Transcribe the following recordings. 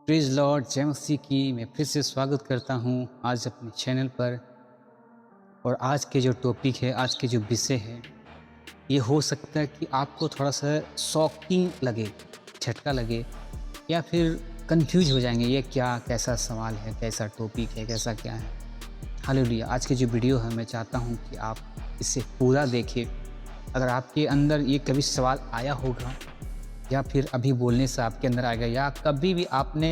Praise Lord जय मसीह की मैं फिर से स्वागत करता हूं आज अपने चैनल पर। और आज के जो टॉपिक है, आज के जो विषय है, ये हो सकता है कि आपको थोड़ा सा शॉकिंग लगे, झटका लगे, या फिर कंफ्यूज हो जाएंगे। ये क्या, कैसा सवाल है, कैसा टॉपिक है, कैसा क्या है। हालेलुया। आज की जो वीडियो है, मैं चाहता हूँ कि आप इसे पूरा देखें। अगर आपके अंदर ये कभी सवाल आया होगा, या फिर अभी बोलने से आपके अंदर आएगा, या कभी भी आपने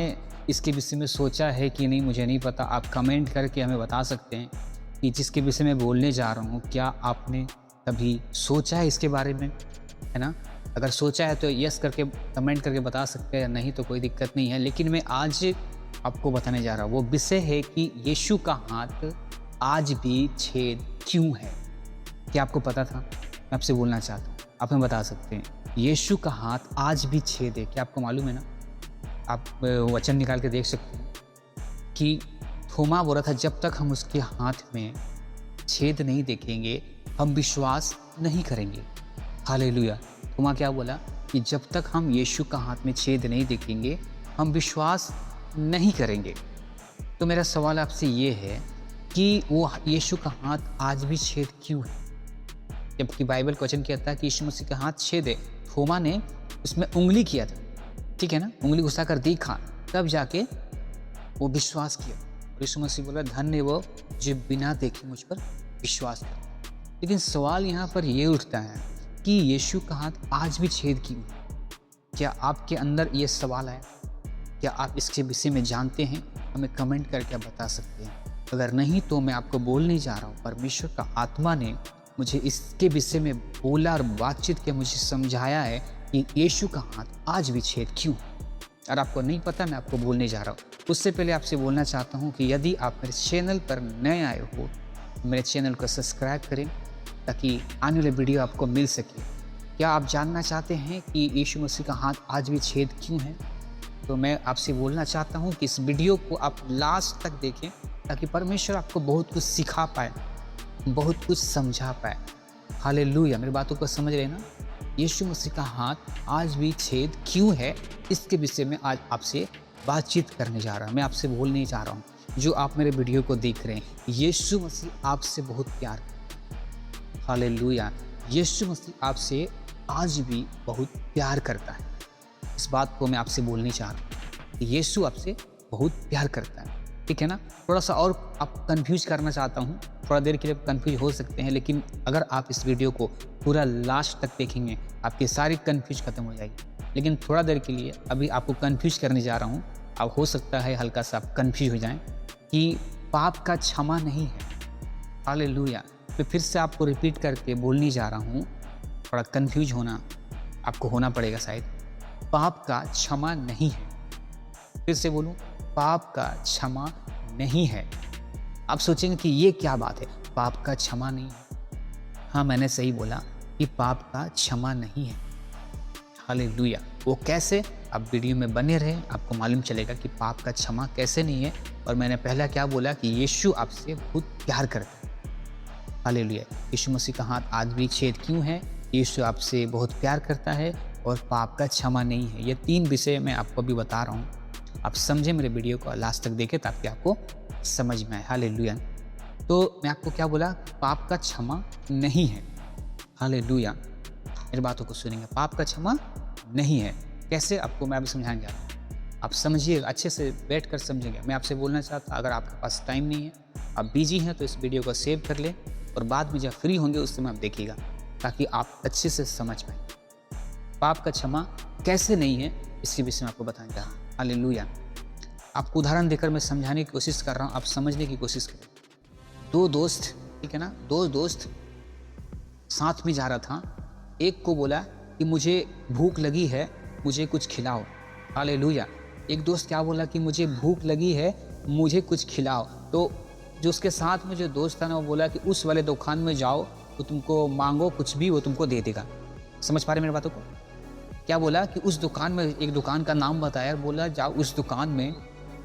इसके विषय में सोचा है कि नहीं मुझे नहीं पता, आप कमेंट करके हमें बता सकते हैं कि जिसके विषय में बोलने जा रहा हूँ, क्या आपने कभी सोचा है इसके बारे में, है ना। अगर सोचा है तो यस करके कमेंट करके बता सकते हैं, नहीं तो कोई दिक्कत नहीं है। लेकिन मैं आज आपको बताने जा रहा हूँ, वो विषय है कि यीशु का हाथ आज भी छेद क्यों है। क्या आपको पता था? मैं आपसे बोलना चाहता हूँ, आप हमें बता सकते हैं यीशु का हाथ आज भी छेद है। क्या आपको मालूम है ना? आप वचन निकाल के देख सकते हैं कि थोमा बोला था, जब तक हम उसके हाथ में छेद नहीं देखेंगे हम विश्वास नहीं करेंगे। हालेलुया। थोमा क्या बोला कि जब तक हम यीशु का हाथ में छेद नहीं देखेंगे हम विश्वास नहीं करेंगे। तो मेरा सवाल आपसे ये है कि वो यीशु का हाथ आज भी छेद क्यों है, जबकि बाइबल क्वेश्चन कहता है कि यीशु मसीह का हाथ छेद है। थोमा ने उसमें उंगली किया था, ठीक है ना, उंगली घुसा कर देखा, तब जाके वो विश्वास किया। और यीशु मसीह बोला, धन्य वो जो बिना देखे मुझ पर विश्वास करे। लेकिन सवाल यहाँ पर ये उठता है कि यीशु का हाथ आज भी छेद क्यों है? क्या आपके अंदर ये सवाल है? क्या आप इसके विषय में जानते हैं? हमें कमेंट करके बता सकते हैं। अगर नहीं तो मैं आपको बोलने जा रहा हूँ, परमेश्वर का आत्मा ने मुझे इसके विषय में बोला और बातचीत के मुझे समझाया है कि यीशु का हाथ आज भी छेद क्यों। और आपको नहीं पता, मैं आपको बोलने जा रहा हूँ। उससे पहले आपसे बोलना चाहता हूँ कि यदि आप मेरे चैनल पर नए आए हो तो मेरे चैनल को सब्सक्राइब करें ताकि आने वाले वीडियो आपको मिल सके। क्या आप जानना चाहते हैं कि यीशु मसीह का हाथ आज भी छेद क्यों है? तो मैं आपसे बोलना चाहता हूँ कि इस वीडियो को आप लास्ट तक देखें ताकि परमेश्वर आपको बहुत कुछ सिखा पाए, बहुत कुछ समझा पाए। हालेलुया। मेरी बातों को समझ रहे हैं ना? यीशु मसीह का हाथ आज भी छेद क्यों है, इसके विषय में आज आपसे बातचीत करने जा रहा हूँ। मैं आपसे बोलने जा रहा हूँ, जो आप मेरे वीडियो को देख रहे हैं, यीशु मसीह आपसे बहुत प्यार करता है। हालेलुया। यीशु मसीह आपसे आज भी बहुत प्यार करता है। इस बात को मैं आपसे बोलने चाह रहा हूँ कि यीशु आपसे बहुत प्यार करता है, ठीक है ना। थोड़ा सा और आप कंफ्यूज करना चाहता हूँ, थोड़ा देर के लिए कंफ्यूज हो सकते हैं, लेकिन अगर आप इस वीडियो को पूरा लास्ट तक देखेंगे आपकी सारी कंफ्यूज खत्म हो जाएगी। लेकिन थोड़ा देर के लिए अभी आपको कंफ्यूज करने जा रहा हूँ। अब हो सकता है हल्का सा आप कंफ्यूज हो जाएं कि पाप का क्षमा नहीं है। हालेलुया। तो फिर से आपको रिपीट करके बोलने जा रहा हूँ, थोड़ा कंफ्यूज होना आपको होना पड़ेगा शायद। पाप का क्षमा नहीं है। फिर से बोलूं, पाप का क्षमा नहीं है। आप सोचेंगे कि ये क्या बात है, पाप का क्षमा नहीं है। हाँ, मैंने सही बोला कि पाप का क्षमा नहीं है। हालेलुया। वो कैसे? आप वीडियो में बने रहें, आपको मालूम चलेगा कि पाप का क्षमा कैसे नहीं है। और मैंने पहला क्या बोला कि यीशु आपसे बहुत प्यार करता है। हालेलुया। यीशु मसीह का हाथ आज भी छेद क्यों है? यीशु आपसे बहुत प्यार करता है और पाप का क्षमा नहीं है। ये तीन विषय मैं आपको अभी बता रहा हूँ। आप समझे, मेरे वीडियो को लास्ट तक देखें ताकि आपको समझ में आए। हालेलुया। तो मैं आपको क्या बोला? पाप का क्षमा नहीं है। हालेलुया। मेरी बातों को सुनेंगे, पाप का क्षमा नहीं है। कैसे? आपको मैं अभी समझाने जा रहा हूँ। आप समझिए, अच्छे से बैठ कर समझेंगे। मैं आपसे बोलना चाहता, अगर आपके पास टाइम नहीं है, आप बिजी हैं, तो इस वीडियो को सेव कर लें और बाद में जब फ्री होंगे उस समय आप देखिएगा ताकि आप अच्छे से समझ पाएँ। पाप का क्षमा कैसे नहीं है, इसके विषय में आपको बताने जा रहा हूँ। हालेलुया। आपको उदाहरण देकर मैं समझाने की कोशिश कर रहा हूँ, आप समझने की कोशिश करें। दो दोस्त, ठीक है ना, दो दोस्त साथ में जा रहा था। एक को बोला कि मुझे भूख लगी है, मुझे कुछ खिलाओ। हालेलुया। एक दोस्त क्या बोला कि मुझे भूख लगी है, मुझे कुछ खिलाओ। तो जो उसके साथ में जो दोस्त था ना, वो बोला कि उस वाले दुकान में जाओ, तो तुमको मांगो कुछ भी, वो तुमको दे देगा। समझ पा रहे मेरी बातों को? क्या बोला कि उस दुकान में, एक दुकान का नाम बताया, बोला जाओ उस दुकान में,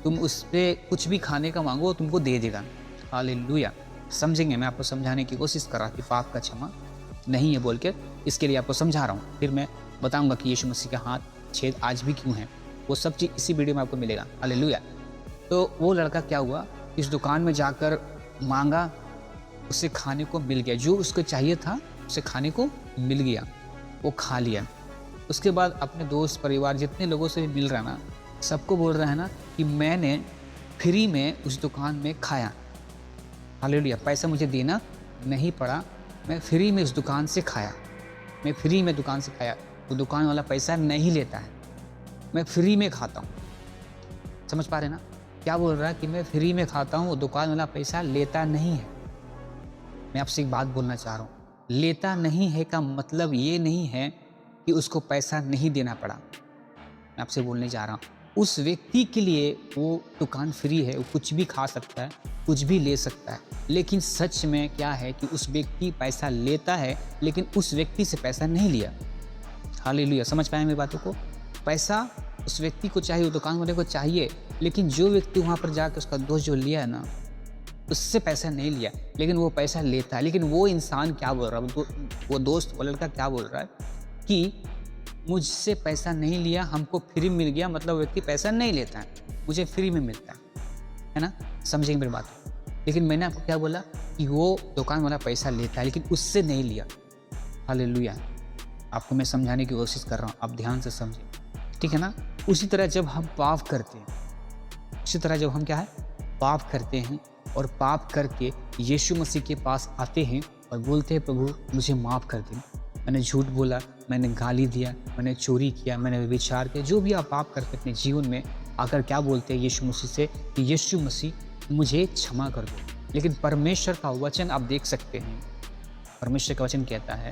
तुम उस पर कुछ भी खाने का मांगो, तुमको दे देगा। हालेलुया। समझेंगे, मैं आपको समझाने की कोशिश कर रहा कि पाप का क्षमा नहीं है बोल के, इसके लिए आपको समझा रहा हूँ। फिर मैं बताऊंगा कि यीशु मसीह का हाथ छेद आज भी क्यों है। वो सब चीज़ इसी वीडियो में आपको मिलेगा। हालेलुया। तो वो लड़का क्या हुआ, इस दुकान में जाकर मांगा, उसे खाने को मिल गया, जो उसको चाहिए था उसे खाने को मिल गया, वो खा लिया। उसके बाद अपने दोस्त परिवार जितने लोगों से भी मिल रहा है ना, सबको बोल रहा है ना कि मैंने फ्री में उस दुकान में खाया। हालेलुया। पैसा मुझे देना नहीं पड़ा, मैं फ्री में उस दुकान से खाया, मैं फ्री में दुकान से खाया। वो दुकान वाला पैसा नहीं लेता है, मैं फ्री में खाता हूँ। समझ पा रहे ना क्या बोल रहा है कि मैं फ्री में खाता हूँ, वो दुकान वाला पैसा लेता नहीं है। मैं आपसे एक बात बोलना चाह रहा हूँ, लेता नहीं है का मतलब ये नहीं है कि उसको पैसा नहीं देना पड़ा। मैं आपसे बोलने जा रहा हूँ, उस व्यक्ति के लिए वो दुकान फ्री है, वो कुछ भी खा सकता है, कुछ भी ले सकता है। लेकिन सच में क्या है कि उस व्यक्ति पैसा लेता है, लेकिन उस व्यक्ति से पैसा नहीं लिया। हालेलुया। समझ पाए मेरी बातों को? पैसा उस व्यक्ति को चाहिए, वो दुकान वाले को चाहिए, लेकिन जो व्यक्ति वहाँ पर जाकर उसका दोस्त जो लिया है ना, उससे पैसा नहीं लिया, लेकिन वो पैसा लेता है। लेकिन वो इंसान क्या बोल रहा है, वो दोस्त, वो लड़का क्या बोल रहा है कि मुझसे पैसा नहीं लिया, हमको फ्री मिल गया, मतलब व्यक्ति पैसा नहीं लेता है, मुझे फ्री में मिलता है ना? समझेंगे मेरी बात। लेकिन मैंने आपको क्या बोला कि वो दुकान वाला पैसा लेता है, लेकिन उससे नहीं लिया। हालेलुया। आपको मैं समझाने की कोशिश कर रहा हूँ, आप ध्यान से समझें, ठीक है ना? उसी तरह जब हम पाप करते हैं, उसी तरह जब हम क्या है, पाप करते हैं और पाप करके यीशु मसीह के पास आते हैं और बोलते हैं प्रभु मुझे माफ़ कर दें, मैंने झूठ बोला, मैंने गाली दिया, मैंने चोरी किया, मैंने व्यभिचार किया, जो भी आप पाप करते अपने जीवन में, आकर क्या बोलते हैं यीशु मसीह से कि यीशु मसीह मुझे क्षमा कर दो। लेकिन परमेश्वर का वचन आप देख सकते हैं, परमेश्वर का वचन कहता है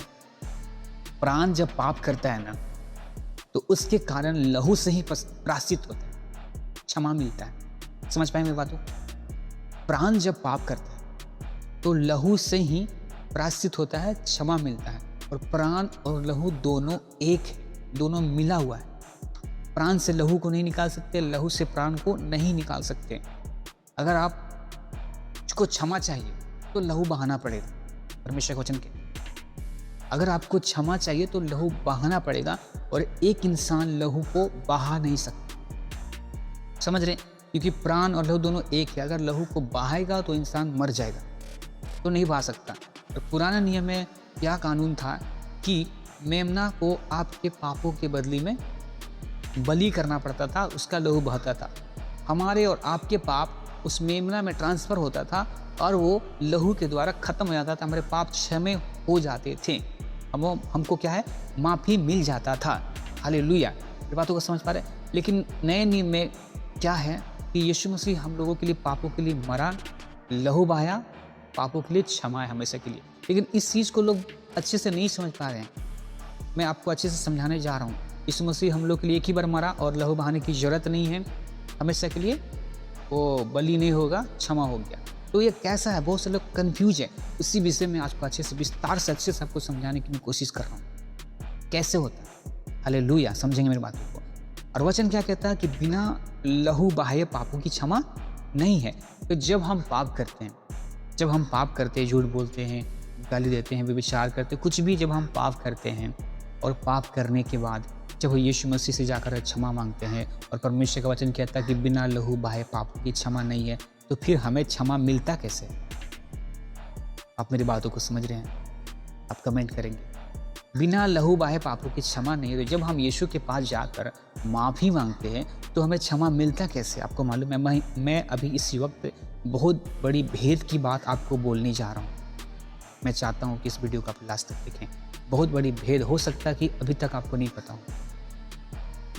प्राण जब पाप करता है ना, तो उसके कारण लहू से ही प्रायश्चित होता है, क्षमा मिलता है। समझ पाए मेरी बातों? प्राण जब पाप करता है तो लहू से ही प्रायश्चित होता है, क्षमा मिलता है। और प्राण और लहू दोनों एक है, दोनों मिला हुआ है। प्राण से लहू को नहीं निकाल सकते, लहू से प्राण को नहीं निकाल सकते। अगर आपको क्षमा चाहिए तो लहू बहाना पड़ेगा, परमेश्वर का वचन कहता है। अगर आपको क्षमा चाहिए तो लहू बहाना पड़ेगा, और एक इंसान लहू को बहा नहीं सकता। समझ रहे? क्योंकि प्राण और लहू दोनों एक है। अगर लहू को बहाएगा तो इंसान मर जाएगा, तो नहीं बहा सकता। और पुराने नियम में क्या कानून था कि मेमना को आपके पापों के बदले में बलि करना पड़ता था, उसका लहू बहता था। हमारे और आपके पाप उस मेमना में ट्रांसफ़र होता था और वो लहू के द्वारा ख़त्म हो जाता था, हमारे पाप क्षमा हो जाते थे, हमको क्या है, माफ़ी मिल जाता था। हालेलुया। ये बातों को समझ पा रहे? लेकिन नए नियम में क्या है कि यीशु मसीह हम लोगों के लिए, पापों के लिए मरा, लहू बहाया, पापों के लिए क्षमा है हमेशा के लिए। लेकिन इस चीज़ को लोग अच्छे से नहीं समझ पा रहे हैं। मैं आपको अच्छे से समझाने जा रहा हूँ। यीशु मसीह हम लोग के लिए एक ही बार मरा और लहू बहाने की ज़रूरत नहीं है हमेशा के लिए, वो बलि नहीं होगा, क्षमा हो गया। तो ये कैसा है, बहुत से लोग कन्फ्यूज है। उसी विषय में आपको अच्छे से विस्तार से अच्छे से आपको समझाने की मैं कोशिश कर रहा हूँ कैसे होता है। हालेलुया। समझेंगे मेरी बातों को? और वचन क्या कहता है कि बिना लहू बहाए पापों की क्षमा नहीं है। तो जब हम पाप करते हैं, जब हम पाप करते हैं, झूठ बोलते हैं, गाली देते हैं, व्यभिचार करते हैं, कुछ भी जब हम पाप करते हैं और पाप करने के बाद जब वो यीशु मसीह से जाकर क्षमा मांगते हैं और परमेश्वर का वचन कहता है कि बिना लहू बहाए पापों की क्षमा नहीं है, तो फिर हमें क्षमा मिलता कैसे? आप मेरी बातों को समझ रहे हैं? आप कमेंट करेंगे। बिना लहू बहाए पापों की क्षमा नहीं है, तो जब हम यीशु के पास जाकर माफ़ी मांगते हैं तो हमें क्षमा मिलता कैसे? आपको मालूम है, मैं अभी इस वक्त बहुत बड़ी भेद की बात आपको बोलने जा रहा हूँ। मैं चाहता हूँ कि इस वीडियो को आप लास्ट तक देखें। बहुत बड़ी भेद, हो सकता है कि अभी तक आपको नहीं पता हो।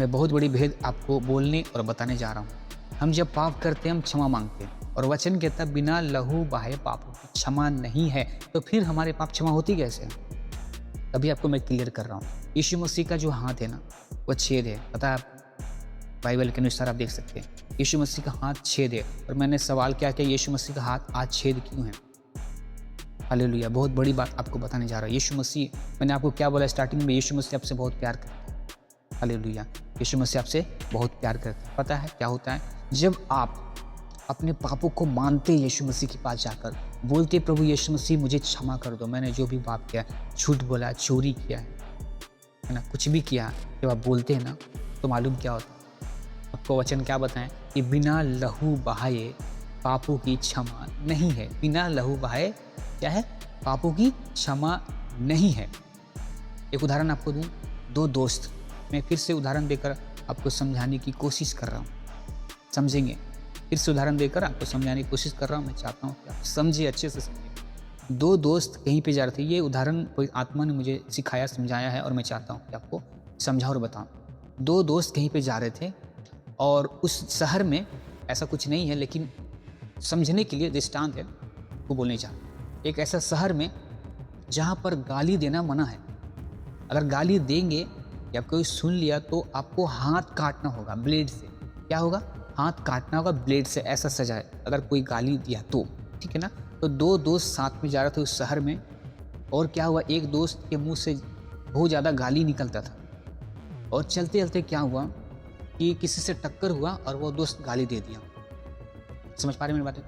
मैं बहुत बड़ी भेद आपको बोलने और बताने जा रहा हूँ। हम जब पाप करते हैं हम क्षमा मांगते हैं, और वचन कहता है बिना लहू बहाए पापों की क्षमा नहीं है, तो फिर हमारे पाप क्षमा होती कैसे? अभी आपको मैं क्लियर कर रहा हूँ। यीशु मसीह का जो हाथ है ना, वो छेद है, पता है आपको? बाइबल के अनुसार आप देख सकते हैं यीशु मसीह का हाथ छेद है। और मैंने सवाल किया कि यीशु मसीह का हाथ आज छेद क्यों है? हालेलुया। बहुत बड़ी बात आपको बताने जा रहा हूँ। यीशु मसीह, मैंने आपको क्या बोला स्टार्टिंग में, यीशु मसीह आपसे बहुत प्यार करता है। हालेलुया। यीशु मसीह आपसे बहुत प्यार करता है। पता है क्या होता है? जब आप अपने पापों को मानते हैं, यीशु मसीह के पास जाकर बोलते प्रभु यीशु मसीह मुझे क्षमा कर दो, मैंने जो भी पाप किया, झूठ बोला, चोरी किया है ना, कुछ भी किया, जब आप बोलते हैं ना, तो मालूम क्या होता है? आपको वचन क्या बताएं कि बिना लहू बहाए पापों की क्षमा नहीं है। बिना लहू बहाए क्या है? पापों की क्षमा नहीं है। एक उदाहरण आपको दूं, दो दोस्त, मैं फिर से उदाहरण देकर आपको समझाने की कोशिश कर रहा हूँ, समझेंगे? फिर से उदाहरण देकर आपको समझाने की कोशिश कर रहा हूँ। मैं चाहता हूँ कि आप समझिए, अच्छे से समझिए। दो दोस्त कहीं पे जा रहे थे, ये उदाहरण कोई आत्मा ने मुझे सिखाया, समझाया है और मैं चाहता हूँ कि आपको समझाऊँ और बताऊँ। दो दोस्त कहीं पे जा रहे थे और उस शहर में ऐसा कुछ नहीं है, लेकिन समझने के लिए दृष्टांत है वो बोलने चाह रहा। एक ऐसा शहर में जहाँ पर गाली देना मना है। अगर गाली देंगे या कोई सुन लिया तो आपको हाथ काटना होगा ब्लेड से। क्या होगा? हाथ काटना होगा ब्लेड से, ऐसा सजा है अगर कोई गाली दिया तो, ठीक है ना। तो दो दोस्त साथ में जा रहे थे उस शहर में, और क्या हुआ, एक दोस्त के मुंह से बहुत ज़्यादा गाली निकलता था, और चलते चलते क्या हुआ कि किसी से टक्कर हुआ और वो दोस्त गाली दे दिया। समझ पा रहे मेरी बातें?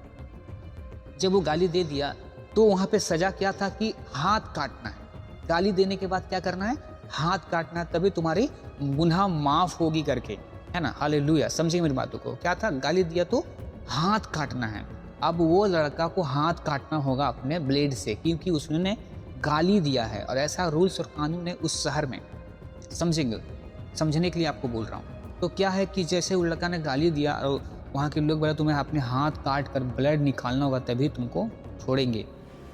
जब वो गाली दे दिया तो वहाँ पे सजा क्या था कि हाथ काटना है। गाली देने के बाद क्या करना है? हाथ काटना है, तभी तुम्हारी गुनाह माफ होगी करके, है ना। हालेलुया, समझिए मेरी बातों को। क्या था? गाली दिया तो हाथ काटना है। अब वो लड़का को हाथ काटना होगा अपने ब्लेड से, क्योंकि उसने गाली दिया है, और ऐसा रूल्स और कानून है उस शहर में। समझेंगे? समझने के लिए आपको बोल रहा हूँ। तो क्या है कि जैसे वो लड़का ने गाली दिया और वहाँ के लोग बोले तुम्हें अपने हाथ काट कर ब्लड निकालना होगा तभी तुमको छोड़ेंगे,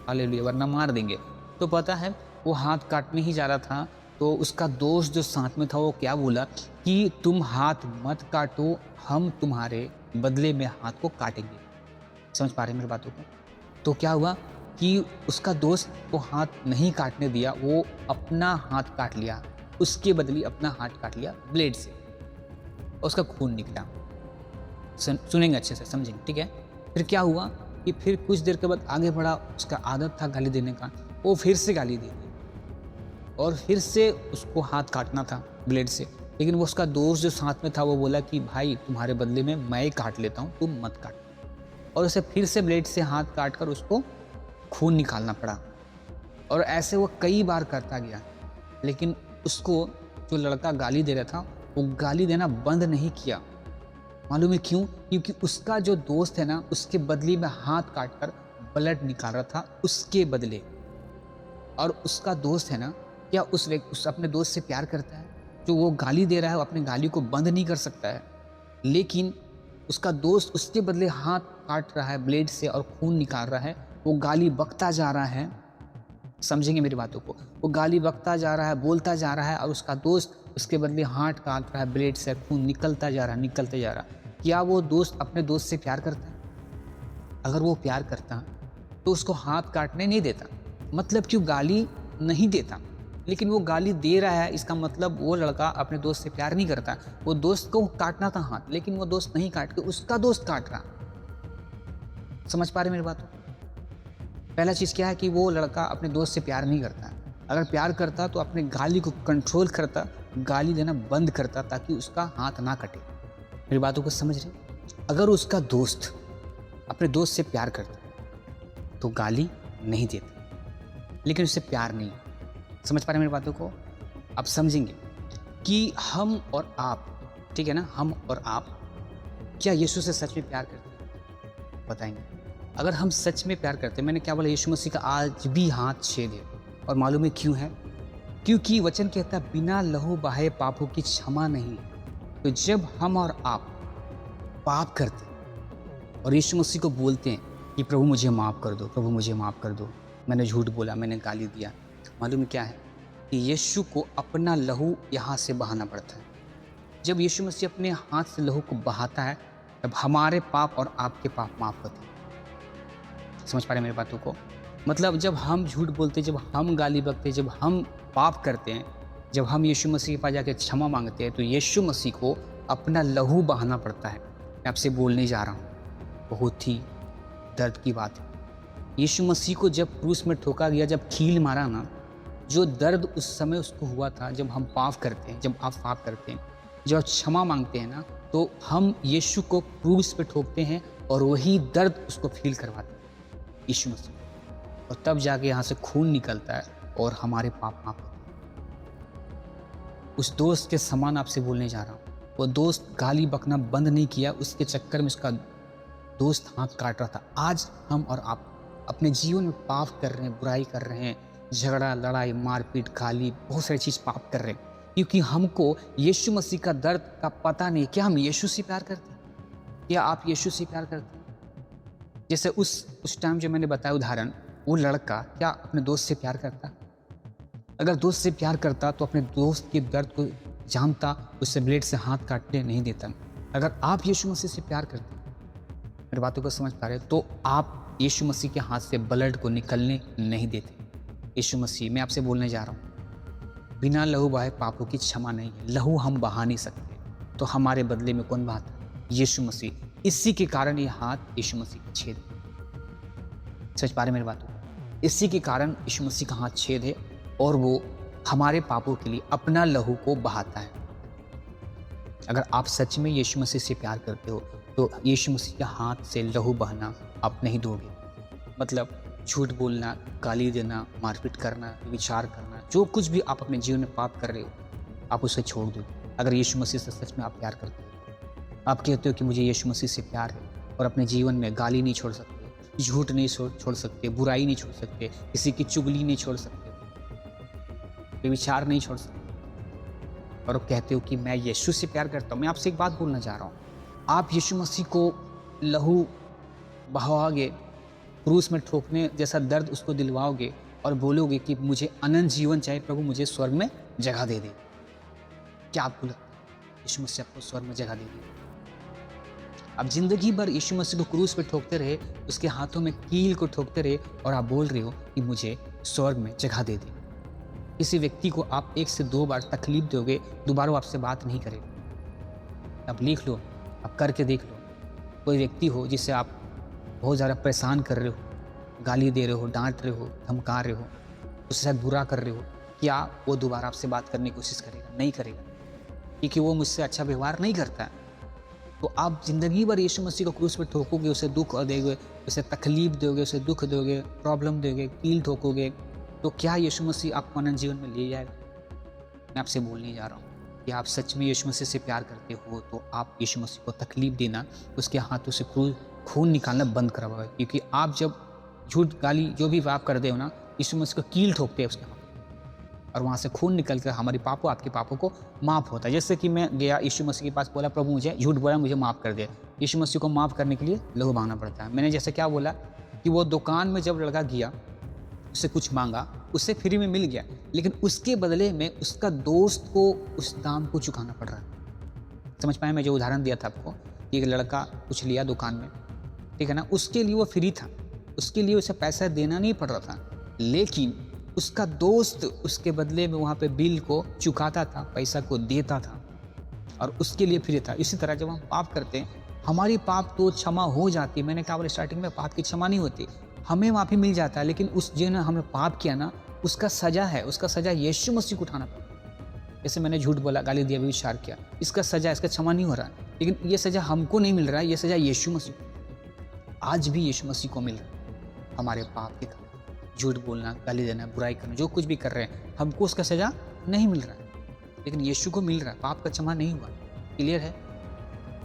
हालेलुया, वरना मार देंगे। तो पता है वो हाथ काटने ही जा रहा था, तो उसका दोस्त जो साथ में था वो क्या बोला कि तुम हाथ मत काटो, हम तुम्हारे बदले में हाथ को काटेंगे। समझ पा रहे हैं मेरी बातों को? तो क्या हुआ कि उसका दोस्त को हाथ नहीं काटने दिया, वो अपना हाथ काट लिया, उसके बदले अपना हाथ काट लिया ब्लेड से, और उसका खून निकला। सुनेंगे अच्छे से, समझेंगे, ठीक है। फिर क्या हुआ कि फिर कुछ देर के बाद आगे बढ़ा, उसका आदत था गाली देने का, वो फिर से गाली दे दी और फिर से उसको हाथ काटना था ब्लेड से, लेकिन वो उसका दोस्त जो साथ में था वो बोला कि भाई तुम्हारे बदले में मैं काट लेता हूँ, तुम मत काट, और उसे फिर से ब्लेड से हाथ काट कर उसको खून निकालना पड़ा। और ऐसे वो कई बार करता गया, लेकिन उसको जो लड़का गाली दे रहा था वो गाली देना बंद नहीं किया। मालूम है क्यों? क्योंकि उसका जो दोस्त है ना, उसके बदले में हाथ काट कर ब्लड निकाल रहा था उसके बदले। और उसका दोस्त है ना, क्या उस अपने दोस्त से प्यार करता है? जो वो गाली दे रहा है वो अपनी गाली को बंद नहीं कर सकता है, लेकिन उसका दोस्त उसके बदले हाथ काट रहा है ब्लेड से और खून निकाल रहा है, वो गाली बकता जा रहा है। समझेंगे मेरी बातों को? वो गाली बकता जा रहा है, बोलता जा रहा है, और उसका दोस्त उसके बदले हाथ काट रहा है ब्लेड से, खून निकलता जा रहा है, निकलते जा रहा है। क्या वो दोस्त अपने दोस्त से प्यार करता है? अगर वो प्यार करता तो उसको हाथ काटने नहीं देता। मतलब क्यों गाली नहीं देता, लेकिन वो गाली दे रहा है, इसका मतलब वो लड़का अपने दोस्त से प्यार नहीं करता। वो दोस्त को काटना था हाथ, लेकिन वो दोस्त नहीं काट के उसका दोस्त काट रहा। समझ पा रहे मेरी बात? पहला चीज़ क्या है कि वो लड़का अपने दोस्त से प्यार नहीं करता। अगर प्यार करता तो अपने गाली को कंट्रोल करता, गाली देना बंद करता, ताकि उसका हाथ ना कटे। मेरी बातों को समझ रहे? अगर उसका दोस्त अपने दोस्त से प्यार करता तो गाली नहीं देता, लेकिन उससे प्यार नहीं। समझ पा रहे मेरी बातों को? आप समझेंगे कि हम और आप, ठीक है ना, हम और आप क्या यीशु से सच में प्यार करते हैं? बताएंगे। अगर हम सच में प्यार करते हैं, मैंने क्या बोला, यीशु मसीह का आज भी हाथ छेद है, और मालूम है क्यों है? क्योंकि वचन कहता है बिना लहू बहाए पापों की क्षमा नहीं। तो जब हम और आप पाप करते हैं और यीशु मसीह को बोलते हैं कि प्रभु मुझे माफ़ कर दो, प्रभु मुझे माफ़ कर दो, मैंने झूठ बोला, मैंने गाली दिया, मालूम क्या है कि यीशु को अपना लहू यहाँ से बहाना पड़ता है। जब यीशु मसीह अपने हाथ से लहू को बहाता है, तब हमारे पाप और आपके पाप माफ़ होते हैं। समझ पा रहे मेरी बातों को? मतलब जब हम झूठ बोलते, जब हम गाली बकते, जब हम पाप करते हैं, जब हम यीशु मसीह के पास जाकर क्षमा मांगते हैं, तो यीशु मसीह को अपना लहू बहाना पड़ता है। मैं आपसे बोलने जा रहा हूँ, बहुत ही दर्द की बात है। यीशु मसीह को जब क्रूस में ठोका गया, जब कील मारा ना, जो दर्द उस समय उसको हुआ था, जब हम पाप करते हैं, जब आप पाप करते हैं, जब क्षमा मांगते हैं ना, तो हम यीशु को क्रूस पे ठोकते हैं और वही दर्द उसको फील करवाते हैं यीशु मसीह, और तब जाके यहाँ से खून निकलता है और हमारे पाप माफ होते हैं। उस दोस्त के समान आपसे बोलने जा रहा हूँ, वो दोस्त गाली बकना बंद नहीं किया, उसके चक्कर में उसका दोस्त हाथ काट रहा था। आज हम और आप अपने जीवन में पाप कर रहे हैं, बुराई कर रहे हैं, झगड़ा, लड़ाई, मारपीट, गाली, बहुत सारी चीज़ पाप कर रहे हैं, क्योंकि हमको यीशु मसीह का दर्द का पता नहीं। क्या हम यीशु से प्यार करते हैं? क्या आप यीशु से प्यार करते हैं? जैसे उस टाइम जो मैंने बताया उदाहरण, वो लड़का क्या अपने दोस्त से प्यार करता? अगर दोस्त से प्यार करता तो अपने दोस्त के दर्द को जानता, उससे ब्लेड से हाथ काटने नहीं देता। अगर आप यीशु मसीह से प्यार करते, मेरी बातों को समझ पा रहे हो, तो आप यीशु मसीह के हाथ से ब्लड को निकलने नहीं देते। यीशु मसीह, मैं आपसे बोलने जा रहा हूँ, बिना लहू बहाए पापों की क्षमा नहीं है। लहू हम बहा नहीं सकते, तो हमारे बदले में कौन बहाता? यीशु मसीह। इसी के कारण ये हाथ यीशु मसीह का छेद है। समझ पा रहे मेरी बातों को? इसी के कारण यीशु मसीह का हाथ छेद है और वो हमारे पापों के लिए अपना लहू को बहाता है। अगर आप सच में यीशु मसीह से प्यार करते हो तो यीशु मसीह के हाथ से लहू बहना आप नहीं दोगे। मतलब झूठ बोलना, गाली देना, मारपीट करना, विचार करना, जो कुछ भी आप अपने जीवन में पाप कर रहे हो, आप उसे छोड़ दो। अगर यीशु मसीह से सच में आप प्यार करते हो, आप कहते हो कि मुझे यीशु मसीह से प्यार है, और अपने जीवन में गाली नहीं छोड़ सकते, झूठ नहीं छोड़ सकते, बुराई नहीं छोड़ सकते, किसी की चुगली नहीं छोड़ सकते, विचार नहीं छोड़ सकते, और आप कहते हो कि मैं यीशु से प्यार करता हूँ। मैं आपसे एक बात बोलना चाह रहा हूँ, आप यीशु मसीह को लहू बहाओगे, क्रूस में ठोकने जैसा दर्द उसको दिलवाओगे और बोलोगे कि मुझे अनंत जीवन चाहिए प्रभु, मुझे स्वर्ग में जगह दे दे। क्या आपको लगता है यीशु मसीह आपको स्वर्ग में जगह दे दे? आप जिंदगी भर यीशु मसीह को क्रूस पे ठोकते रहे, उसके हाथों में कील को ठोकते रहे, और आप बोल रहे हो कि मुझे स्वर्ग में जगह दे दे। किसी व्यक्ति को आप 1 से 2 बार तकलीफ दोगे, दोबारा वो आपसे बात नहीं करेगा। आप लिख लो, आप करके देख लो। कोई व्यक्ति हो जिसे आप बहुत ज़्यादा परेशान कर रहे हो, गाली दे रहे हो, डांट रहे हो, धमका रहे हो, उससे शायद बुरा कर रहे हो, क्या वो दोबारा आपसे बात करने की कोशिश करेगा? नहीं करेगा, क्योंकि वो मुझसे अच्छा व्यवहार नहीं करता है। तो आप जिंदगी भर यीशु मसीह को क्रूस पर ठोकोगे, उसे दुख दोगे, उसे तकलीफ दोगे, उसे दुख दोगे, प्रॉब्लम दोगे, कील ठोकोगे, तो क्या यीशु मसीह आपको अनंत जीवन में ले जाएगा? मैं आपसे बोलने जा रहा हूँ कि आप सच में यीशु मसीह से प्यार करते हो तो आप यीशु मसीह को तकलीफ देना, उसके हाथों से खून निकालना बंद करवाओ। क्योंकि आप जब झूठ, गाली, जो भी आप करते हो ना, यीशु मसीह को कील ठोकते हैं उसके हाथ, और वहाँ से खून निकल कर हमारे पापों, आपके पापों को माफ़ होता है। जैसे कि मैं गया यीशु मसीह के पास, बोला प्रभु मुझे झूठ बोला, मुझे माफ़ कर दे। यीशु मसीह को माफ़ करने के लिए लहू बहाना पड़ता है। मैंने जैसे क्या बोला कि वो दुकान में जब लड़का गया, उससे कुछ मांगा, उसे फ्री में मिल गया, लेकिन उसके बदले में उसका दोस्त को उस दाम को चुकाना पड़ रहा है। समझ पाए? मैं जो उदाहरण दिया था आपको कि एक लड़का कुछ लिया दुकान में, ठीक है ना, उसके लिए वो फ्री था, उसके लिए उसे पैसा देना नहीं पड़ रहा था, लेकिन उसका दोस्त उसके बदले में वहाँ पे बिल को चुकाता था, पैसा को देता था, और उसके लिए फ्री था। इसी तरह जब हम पाप करते हैं, हमारी पाप तो क्षमा हो जाती है। मैंने कहा बोले स्टार्टिंग में, पाप की क्षमा नहीं होती, हमें माफ़ी मिल जाता है, लेकिन उस जो ना हमने पाप किया ना, उसका सज़ा है, उसका सज़ा यीशु मसीह को उठाना पड़ा। जैसे मैंने झूठ बोला, गाली दिया, व्यभिचार किया, इसका सज़ा, इसका क्षमा नहीं हो रहा है, लेकिन ये सज़ा हमको नहीं मिल रहा है, ये सज़ा यीशु मसीह को, आज भी यीशु मसीह को मिल रहा है। हमारे पाप के कारण झूठ बोलना, गाली देना, बुराई करना, जो कुछ भी कर रहे हैं, हमको उसका सज़ा नहीं मिल रहा है, लेकिन यीशु को मिल रहा है। पाप का क्षमा नहीं हुआ। क्लियर है?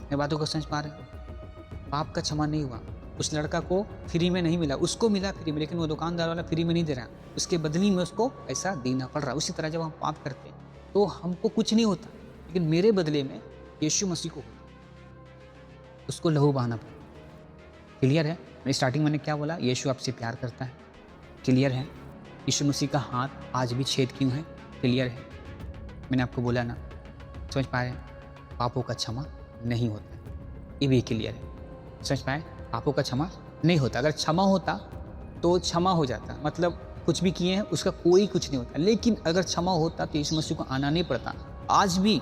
मैं बातों को समझ पा रहे हैं? पाप का क्षमा नहीं हुआ। उस लड़का को फ्री में नहीं मिला, उसको मिला फ्री में, लेकिन वो दुकानदार वाला फ्री में नहीं दे रहा, उसके बदले में उसको पैसा देना पड़ रहा है। उसी तरह जब हम पाप करते हैं तो हमको कुछ नहीं होता, लेकिन मेरे बदले में यीशु मसीह को उसको लहू बहाना पड़ा। क्लियर है? मैं स्टार्टिंग मैंने क्या बोला? यीशु आपसे प्यार करता है। क्लियर है? यीशु मसीह का हाथ आज भी छेद क्यों है? क्लियर है? मैंने आपको बोला ना, समझ पाए? पापों का क्षमा नहीं होता, ये भी क्लियर है। समझ पाए? पापों का क्षमा नहीं होता। अगर क्षमा होता तो क्षमा हो जाता, मतलब कुछ भी किए हैं उसका कोई कुछ नहीं होता, लेकिन अगर क्षमा होता तो यीशु मसीह को आना नहीं पड़ता। आज भी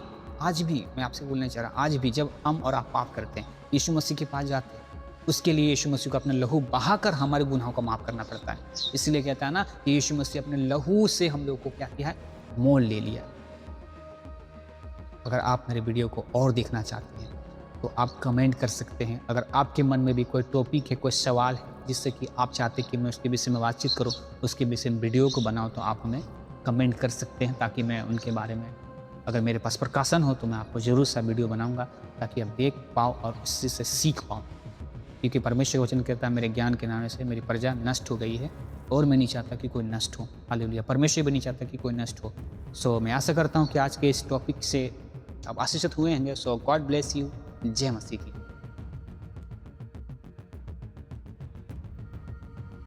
मैं आपसे बोलना चाह रहा, आज भी जब हम और आप पाप करते हैं, यीशु मसीह के पास जाते हैं, उसके लिए यीशु मसीह को अपना लहू बहाकर हमारे गुनाहों को माफ़ करना पड़ता है। इसलिए कहता है ना कि यीशु मसीह अपने लहू से हम लोगों को क्या किया है? मोल ले लिया। अगर आप मेरे वीडियो को और देखना चाहते हैं तो आप कमेंट कर सकते हैं। अगर आपके मन में भी कोई टॉपिक है, कोई सवाल है जिससे कि आप चाहते हैं कि मैं उसके विषय में बातचीत करूं, उसके विषय में वीडियो को बनाऊं, तो आप हमें कमेंट कर सकते हैं, ताकि मैं उनके बारे में अगर मेरे पास प्रकाशन हो तो मैं आपको ज़रूर सा वीडियो बनाऊंगा ताकि आप देख पाओ और इससे से सीख पाओ, क्योंकि परमेश्वर वचन कहता है मेरे ज्ञान के नाम से मेरी प्रजा नष्ट हो गई है और मैं नहीं चाहता कि कोई नष्ट हो। हालेलुया। परमेश्वर भी नहीं चाहता कि कोई नष्ट हो। सो मैं आशा करता हूँ कि आज के इस टॉपिक से आप आशीषित हुए होंगे। सो गॉड ब्लेस यू। जय मसीह की।